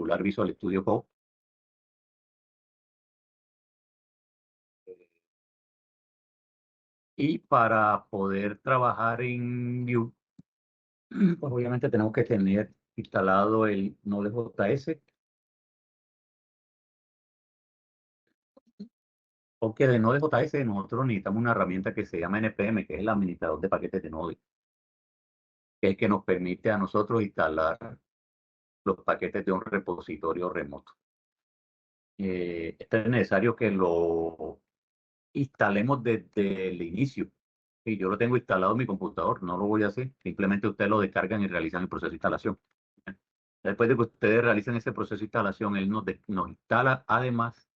manipular Visual Studio Code. Y para poder trabajar en Vue, pues obviamente tenemos que tener instalado el Node.js, porque de Node.js nosotros necesitamos una herramienta que se llama NPM, que es el administrador de paquetes de Node, que es el que nos permite a nosotros instalar los paquetes de un repositorio remoto. Esto es necesario que lo instalemos desde el inicio. Y yo lo tengo instalado en mi computador, no lo voy a hacer. Simplemente ustedes lo descargan y realizan el proceso de instalación. Después de que ustedes realicen ese proceso de instalación, él nos instala además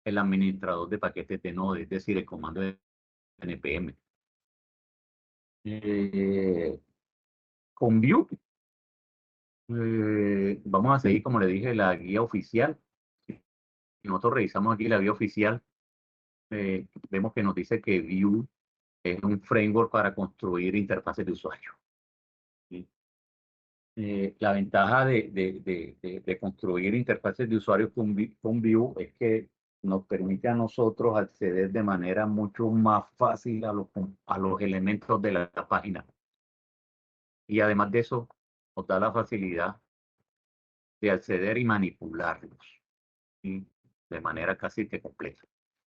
el administrador de paquetes de Node, es decir, el comando de npm. Con Vue, vamos a seguir, como le dije, la guía oficial. Nosotros revisamos aquí la guía oficial. Vemos que nos dice que Vue es un framework para construir interfaces de usuario. ¿Sí? La ventaja de construir interfaces de usuario con Vue es que nos permite a nosotros acceder de manera mucho más fácil a los elementos de la página. Y además de eso, nos da la facilidad de acceder y manipularlos, ¿sí? De manera casi que completa.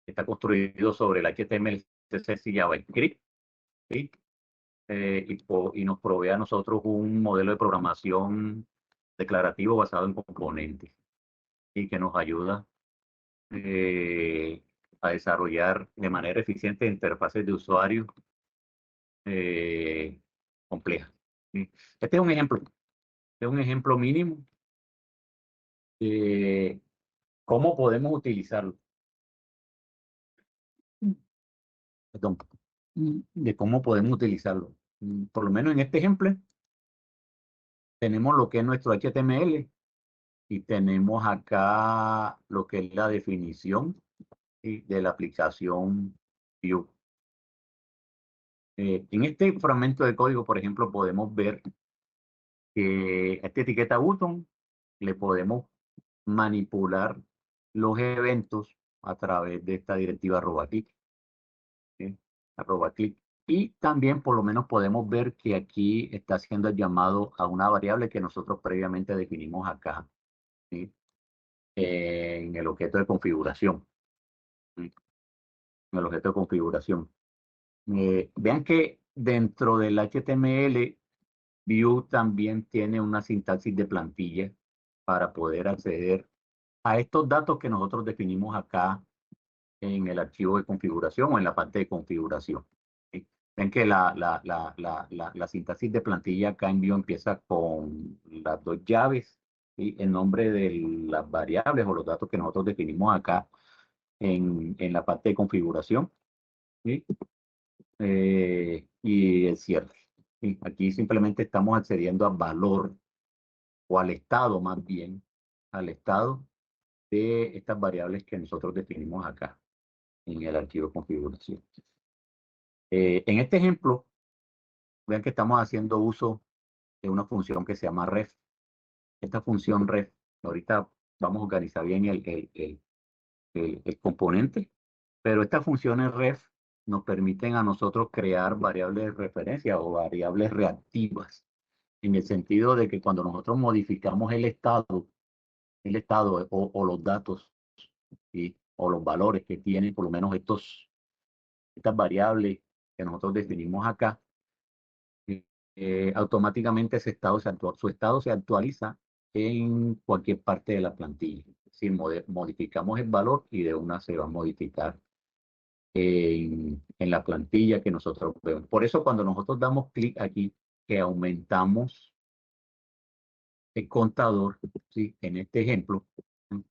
Está construido sobre el HTML, CSS y JavaScript, ¿sí? Y nos provee a nosotros un modelo de programación declarativo basado en componentes y que nos ayuda a desarrollar de manera eficiente interfaces de usuario complejas. ¿Sí? Este es un ejemplo mínimo de cómo podemos utilizarlo. Perdón, de cómo podemos utilizarlo. Por lo menos en este ejemplo, tenemos lo que es nuestro HTML y tenemos acá lo que es la definición, ¿sí?, de la aplicación Vue. En este fragmento de código, por ejemplo, podemos ver que a esta etiqueta button le podemos manipular los eventos a través de esta directiva @click, ¿sí? @click. Y también por lo menos podemos ver que aquí está haciendo el llamado a una variable que nosotros previamente definimos acá, ¿sí?, en el objeto de configuración. ¿Sí? En el objeto de configuración. Vean que dentro del HTML, Vue también tiene una sintaxis de plantilla para poder acceder a estos datos que nosotros definimos acá en el archivo de configuración o en la parte de configuración. ¿Sí? Ven que la sintaxis de plantilla acá en Vue empieza con las dos llaves, ¿sí?, el nombre de las variables o los datos que nosotros definimos acá en la parte de configuración, ¿sí?, y el cierre. ¿Sí? Aquí simplemente estamos accediendo al valor o al estado más bien, al estado de estas variables que nosotros definimos acá en el archivo de configuración. En este ejemplo, vean que estamos haciendo uso de una función que se llama ref. Esta función ref, ahorita vamos a organizar bien el componente, pero estas funciones ref nos permiten a nosotros crear variables de referencia o variables reactivas, en el sentido de que cuando nosotros modificamos el estado o los datos, ¿sí?, o los valores que tienen por lo menos estas variables que nosotros definimos acá, automáticamente su estado se actualiza en cualquier parte de la plantilla. Si modificamos el valor y de una se va a modificar en la plantilla que nosotros vemos. Por eso cuando nosotros damos clic aquí, que aumentamos el contador, ¿sí?, en este ejemplo, ¿sí?,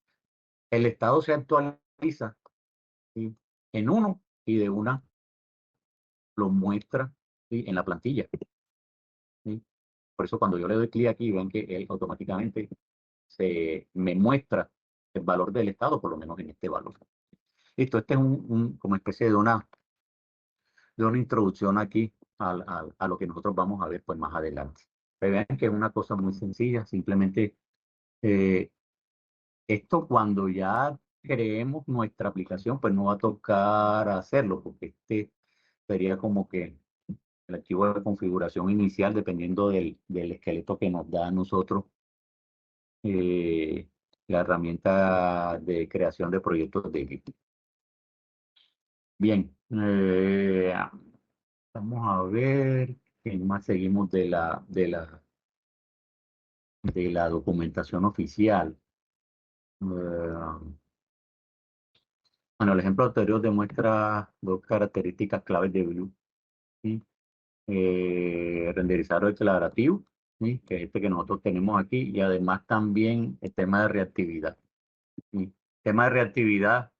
el estado se actualiza, ¿sí?, en 1 y de una lo muestra, ¿sí?, en la plantilla. ¿Sí? Por eso cuando yo le doy clic aquí, ven que él automáticamente me muestra el valor del estado, por lo menos en este valor. Listo, este es como especie de una introducción aquí a lo que nosotros vamos a ver pues más adelante. Pero vean que es una cosa muy sencilla, simplemente Esto cuando ya creemos nuestra aplicación, pues no va a tocar hacerlo, porque este sería como que el archivo de configuración inicial, dependiendo del esqueleto que nos da a nosotros eh, la herramienta de creación de proyectos de Git. Bien, vamos a ver qué más seguimos de la documentación oficial. Bueno, el ejemplo anterior demuestra dos características claves de Vue, ¿sí? Renderizado declarativo, ¿sí? Que es este que nosotros tenemos aquí, y además también el tema de reactividad, ¿sí? Tema de reactividad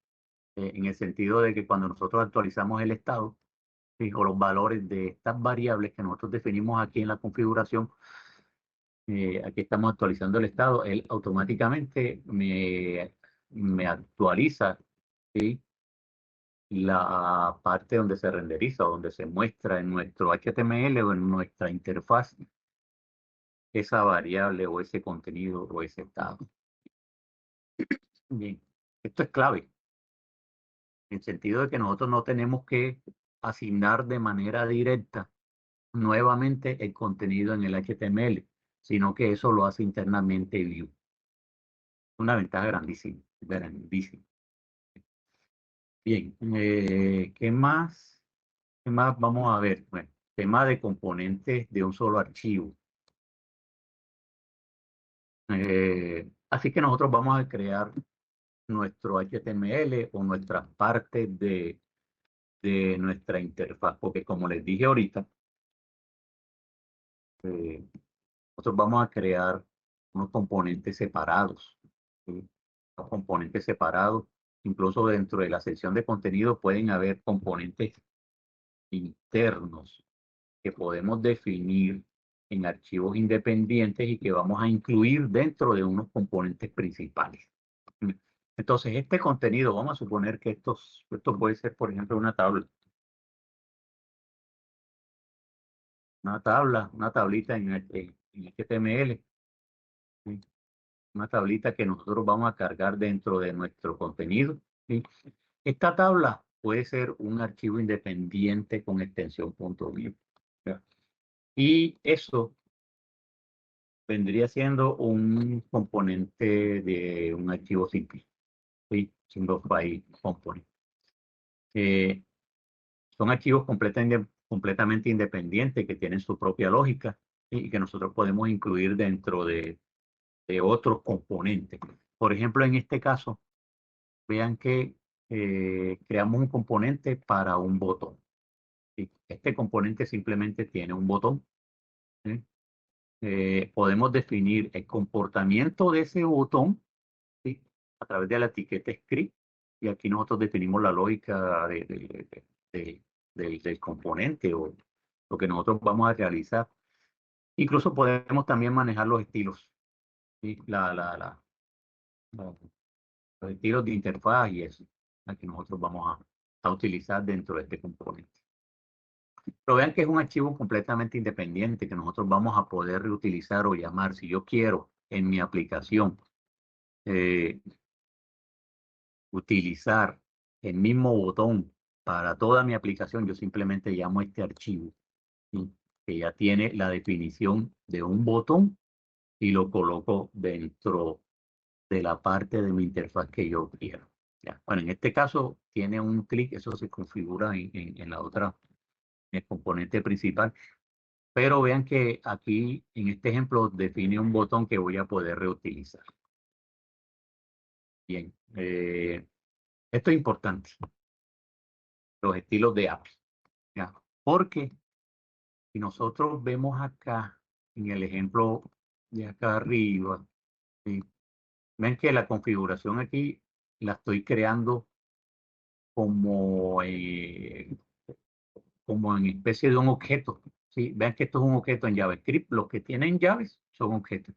en el sentido de que cuando nosotros actualizamos el estado, ¿sí? O los valores de estas variables que nosotros definimos aquí en la configuración, aquí estamos actualizando el estado, él automáticamente me actualiza, ¿sí? La parte donde se renderiza, donde se muestra en nuestro HTML o en nuestra interfaz esa variable o ese contenido o ese estado. Bien, esto es clave, en el sentido de que nosotros no tenemos que asignar de manera directa nuevamente el contenido en el HTML, sino que eso lo hace internamente Vue. Una ventaja grandísima, grandísima. Bien, ¿qué más? ¿Qué más vamos a ver? Bueno, tema de componentes de un solo archivo. Así que nosotros vamos a crear nuestro HTML o nuestras partes de nuestra interfaz, porque como les dije ahorita, eh, nosotros vamos a crear unos componentes separados, ¿sí? Los componentes separados, incluso dentro de la sección de contenido pueden haber componentes internos que podemos definir en archivos independientes y que vamos a incluir dentro de unos componentes principales. Entonces, este contenido, vamos a suponer que esto puede ser, por ejemplo, una tablita en HTML, ¿sí? Una tablita que nosotros vamos a cargar dentro de nuestro contenido, ¿sí? Esta tabla puede ser un archivo independiente con extensión .vue, ¿ya? Y eso vendría siendo un componente de un archivo simple, ¿sí? Single file component. Eh, Son archivos completamente independientes que tienen su propia lógica, ¿sí? Y que nosotros podemos incluir dentro de otros componentes. Por ejemplo, en este caso, vean que creamos un componente para un botón, ¿sí? Este componente simplemente tiene un botón, ¿sí? Podemos definir el comportamiento de ese botón, ¿sí? A través de la etiqueta script, y aquí nosotros definimos la lógica de- del componente o lo que nosotros vamos a realizar. Incluso podemos también manejar los estilos, ¿sí? Los estilos de interfaz y eso, que nosotros vamos a utilizar dentro de este componente. Pero vean que es un archivo completamente independiente que nosotros vamos a poder reutilizar o llamar. Si yo quiero en mi aplicación eh, utilizar el mismo botón para toda mi aplicación, yo simplemente llamo este archivo, ¿sí? Que ya tiene la definición de un botón y lo coloco dentro de la parte de mi interfaz que yo quiero. Ya. Bueno, en este caso tiene un clic, eso se configura en la otra, en el componente principal, pero vean que aquí en este ejemplo define un botón que voy a poder reutilizar. Bien, esto es importante, los estilos de API, ¿ya? Porque si nosotros vemos acá en el ejemplo de acá arriba, ¿sí? Ven que la configuración aquí la estoy creando como, como en especie de un objeto, ¿sí? Vean que esto es un objeto en JavaScript. Los que tienen llaves son objetos.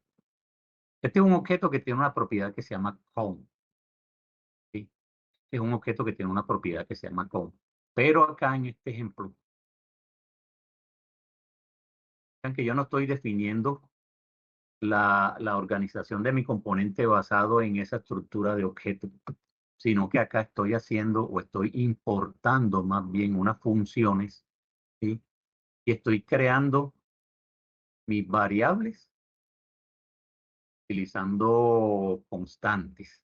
Este es un objeto que tiene una propiedad que se llama count, ¿sí? Es un objeto que tiene una propiedad que se llama count. Pero acá en este ejemplo, vean que yo no estoy definiendo la organización de mi componente basado en esa estructura de objetos, sino que acá estoy haciendo o estoy importando más bien unas funciones, ¿sí? Y estoy creando mis variables utilizando constantes,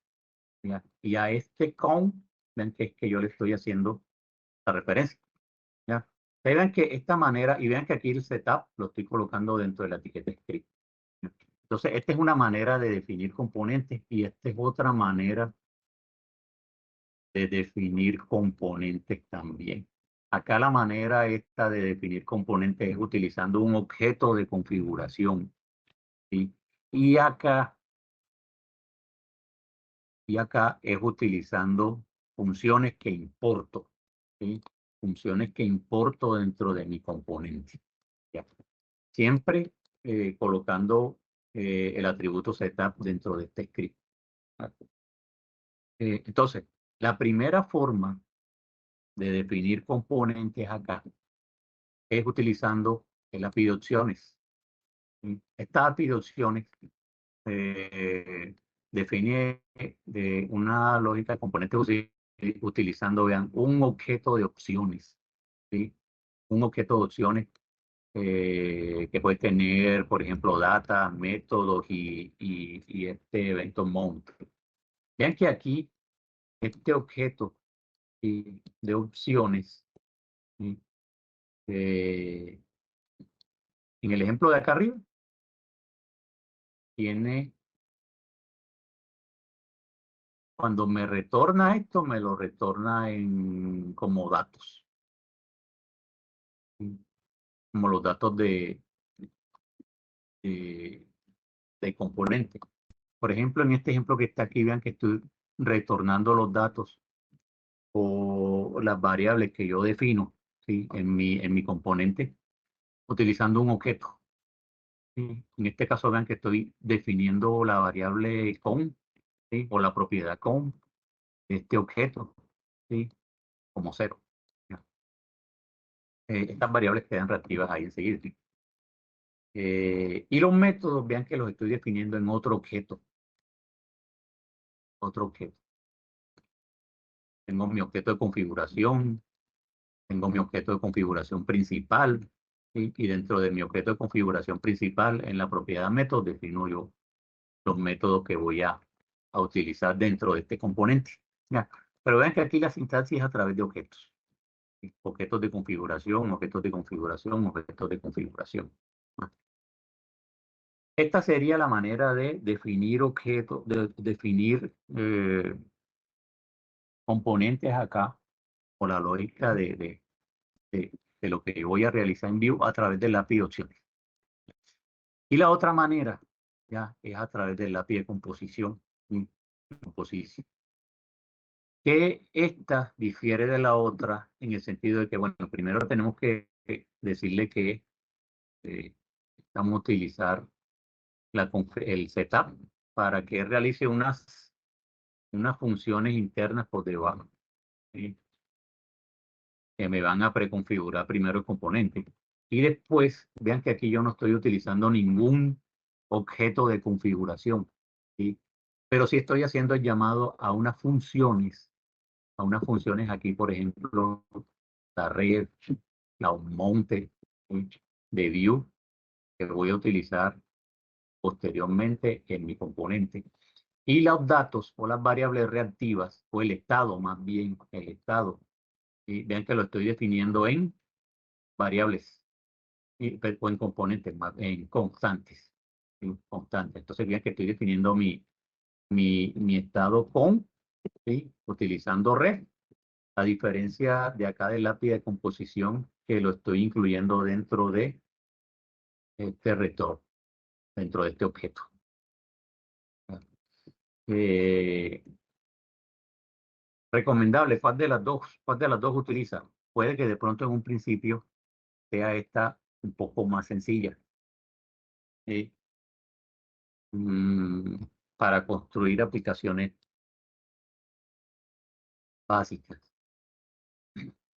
¿ya? Y a este count, ven que es que yo le estoy haciendo la referencia, ¿ya? Vean que esta manera, y vean que aquí el setup lo estoy colocando dentro de la etiqueta script. Entonces, esta es una manera de definir componentes y esta es otra manera de definir componentes también. Acá la manera esta de definir componentes es utilizando un objeto de configuración, ¿sí? Y acá, y acá es utilizando funciones que importo, ¿sí? Funciones que importo dentro de mi componente. ¿Ya? Siempre colocando el atributo setup dentro de este script. Entonces, la primera forma de definir componentes acá es utilizando el API de opciones. Estas API de opciones define de una lógica de componentes utilizando, vean, un objeto de opciones, ¿sí? Un objeto de opciones que puede tener, por ejemplo, data, métodos y este evento mount. Vean que aquí este objeto de opciones, ¿sí? En el ejemplo de acá arriba, tiene, cuando me retorna esto, me lo retorna como datos, ¿sí? Como los datos de, de componente. Por ejemplo, en este ejemplo que está aquí, vean que estoy retornando los datos o las variables que yo defino, ¿sí? En mi componente utilizando un objeto, ¿sí? En este caso, vean que estoy definiendo la variable con, ¿sí? O la propiedad con de este objeto, ¿sí? Como cero. ¿Ya? Estas variables quedan reactivas ahí enseguida, ¿sí? Y los métodos, vean que los estoy definiendo en otro objeto. Otro objeto. Tengo mi objeto de configuración, tengo mi objeto de configuración principal, ¿sí? Y dentro de mi objeto de configuración principal, en la propiedad método, defino yo los métodos que voy a utilizar dentro de este componente. ¿Ya? Pero vean que aquí la sintaxis es a través de objetos. ¿Sí? Objetos de configuración, objetos de configuración, objetos de configuración. Esta sería la manera de definir objetos, de definir componentes acá, o la lógica de lo que voy a realizar en Vue a través del API de opciones. Y la otra manera, ya, es a través del API de composición. ¿Sí? Composición. Que esta difiere de la otra en el sentido de que, bueno, primero tenemos que decirle que vamos a utilizar el setup para que realice unas funciones internas por debajo, ¿sí? Que me van a preconfigurar primero el componente. Y después, vean que aquí yo no estoy utilizando ningún objeto de configuración, ¿sí? Pero sí estoy haciendo el llamado a unas funciones aquí, por ejemplo, la red, la monte, ¿sí? De Vue, que voy a utilizar posteriormente en mi componente. Y los datos o las variables reactivas, o el estado más bien, el estado. Y vean que lo estoy definiendo en variables o en componentes, en constantes. En constantes. Entonces vean que estoy definiendo mi estado con, ¿sí? Utilizando red. A diferencia de acá del API de composición, que lo estoy incluyendo dentro de este retorno, dentro de este objeto. Eh, Recomendable, cuál de las dos utiliza? Puede que de pronto en un principio sea esta un poco más sencilla, ¿sí? Mm, para construir aplicaciones básicas.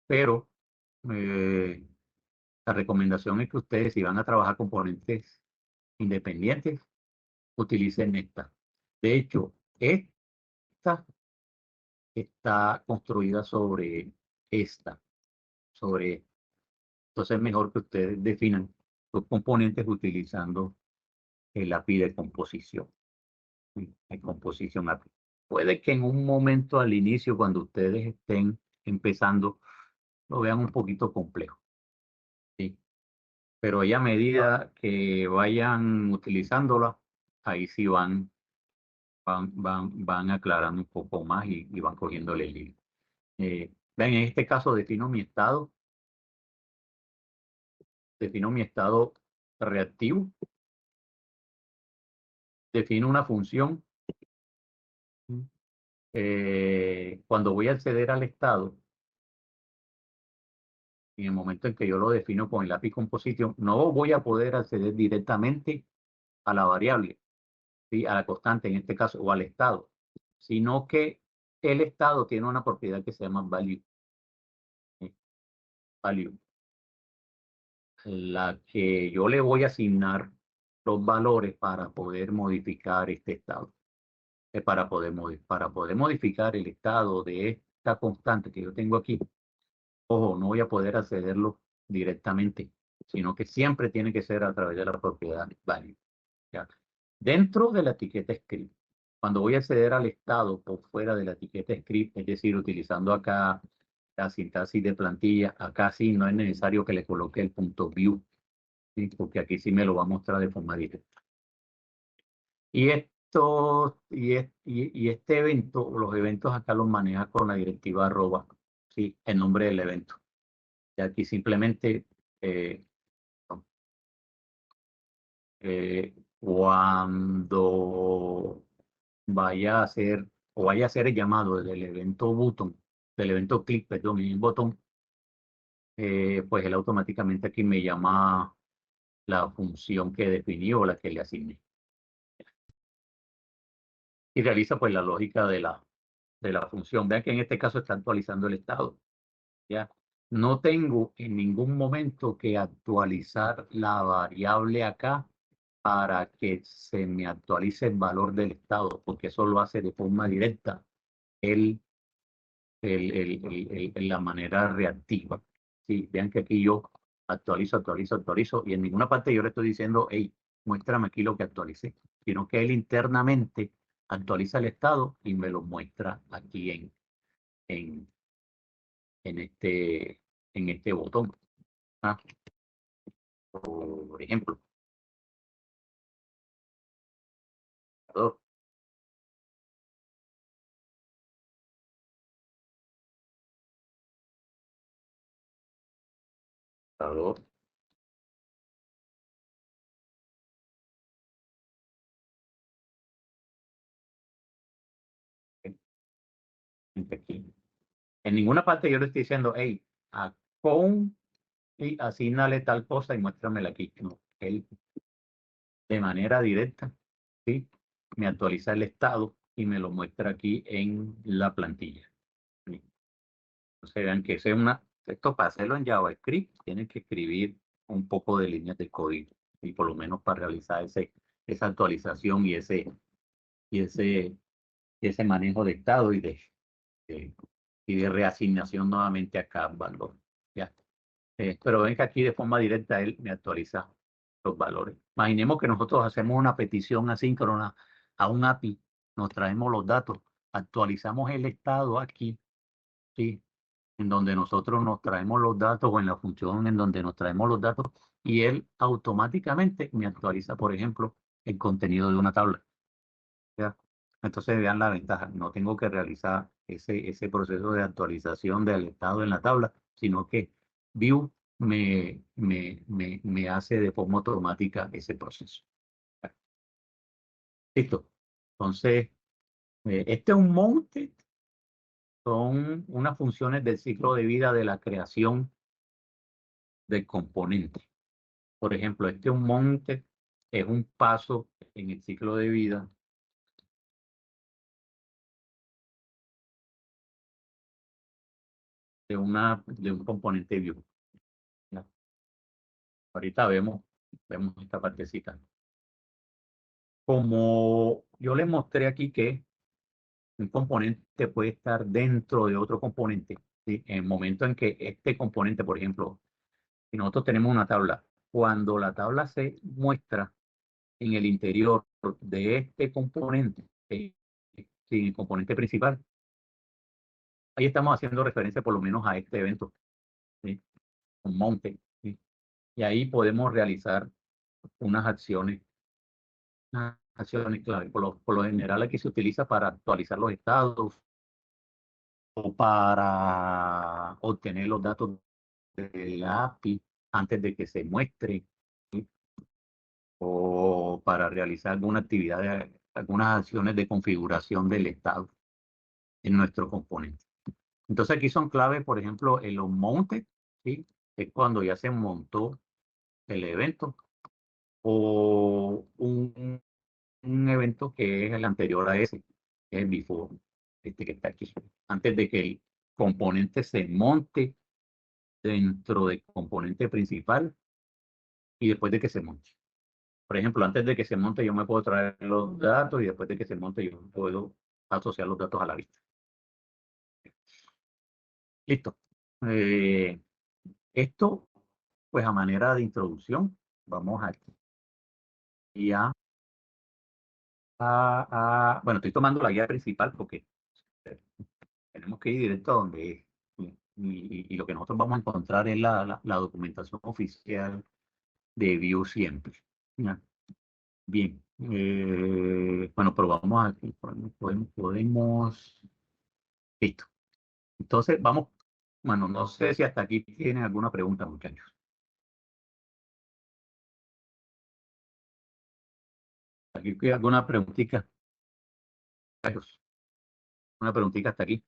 Pero eh, la recomendación es que ustedes, si van a trabajar componentes independientes, utilicen esta. De hecho, esta está construida sobre. Entonces es mejor que ustedes definan los componentes utilizando el API de composición. ¿Sí? En composición API. Puede que en un momento al inicio, cuando ustedes estén empezando, lo vean un poquito complejo. ¿Sí? Pero ya a medida que vayan utilizándola, ahí sí van aclarando un poco más y van cogiéndole el hilo. Vean, en este caso defino mi estado reactivo, defino una función. Cuando voy a acceder al estado, en el momento en que yo lo defino con el API Composition, no voy a poder acceder directamente a la variable, ¿sí? A la constante en este caso, o al estado, sino que el estado tiene una propiedad que se llama value, ¿sí? Value, la que yo le voy a asignar los valores para poder modificar este estado, para poder modificar el estado de esta constante que yo tengo aquí. Ojo, no voy a poder accederlo directamente, sino que siempre tiene que ser a través de la propiedad value. ¿Ya? Dentro de la etiqueta script, cuando voy a acceder al estado por fuera de la etiqueta script, es decir, utilizando acá la sintaxis de plantilla, acá sí no es necesario que le coloque el punto view, ¿sí? Porque aquí sí me lo va a mostrar de forma directa. Y este evento, los eventos acá los maneja con la directiva arroba, ¿sí? El nombre del evento. Y aquí simplemente eh, cuando vaya a hacer el llamado del evento button, del evento click, perdón, en el botón, pues él automáticamente aquí me llama la función que definió o la que le asigné. Y realiza pues la lógica de la función. Vean que en este caso está actualizando el estado. ¿Ya? No tengo en ningún momento que actualizar la variable acá para que se me actualice el valor del estado, porque eso lo hace de forma directa el, la manera reactiva. Sí, vean que aquí yo actualizo, y en ninguna parte yo le estoy diciendo, hey, muéstrame aquí lo que actualicé, sino que él internamente actualiza el estado y me lo muestra aquí en, en este, en este botón. ¿Ah? Por ejemplo, ¿no? Claro, aquí. En ninguna parte yo le estoy diciendo, hey, a con y asignale tal cosa y muéstramela aquí. No, él de manera directa, ¿sí? Me actualiza el estado y me lo muestra aquí en la plantilla. ¿Sí? Entonces vean que esto para hacerlo en JavaScript, tienen que escribir un poco de líneas de código, y por lo menos para realizar esa actualización y ese, ese manejo de estado de- y de reasignación nuevamente a cada valor. ¿Ya? Pero ven que aquí de forma directa él me actualiza los valores. Imaginemos que nosotros hacemos una petición asíncrona a un API, nos traemos los datos, actualizamos el estado aquí, ¿sí? En donde nosotros nos traemos los datos o en la función en donde nos traemos los datos y él automáticamente me actualiza, por ejemplo, el contenido de una tabla. ¿Ya? Entonces vean la ventaja, no tengo que realizar ese proceso de actualización del estado en la tabla, sino que View me hace de forma automática ese proceso. Listo. Entonces, este es un monte, son unas funciones del ciclo de vida de la creación del componente. Por ejemplo, este un monte es un paso en el ciclo de vida de un componente View. ¿Ya? Ahorita vemos esta partecita. Como yo les mostré aquí que un componente puede estar dentro de otro componente, ¿sí? En el momento en que este componente, por ejemplo, si nosotros tenemos una tabla, cuando la tabla se muestra en el interior de este componente, sí, el componente principal, ahí estamos haciendo referencia por lo menos a este evento, ¿sí? Un monte, ¿sí? Y ahí podemos realizar unas acciones clave. Por lo general aquí se utiliza para actualizar los estados o para obtener los datos de la API antes de que se muestre, ¿sí? O para realizar alguna actividad, algunas acciones de configuración del estado en nuestro componente. Entonces aquí son claves, por ejemplo, en los montes, ¿sí? Es cuando ya se montó el evento, o un evento que es el anterior a ese, que es el before, este que está aquí, antes de que el componente se monte dentro del componente principal y después de que se monte. Por ejemplo, antes de que se monte yo me puedo traer los datos y después de que se monte yo puedo asociar los datos a la vista. Listo. Eh, Esto, pues a manera de introducción, vamos aquí bueno, estoy tomando la guía principal porque eh, tenemos que ir directo a donde es. Y lo que nosotros vamos a encontrar es la documentación oficial de Vue siempre. ¿Ya? Bien. Bueno, pero vamos aquí. Listo. Entonces, vamos. Bueno, no sé si hasta aquí tienen alguna pregunta, muchachos. Aquí hay alguna preguntita. Muchachos, una preguntita hasta aquí.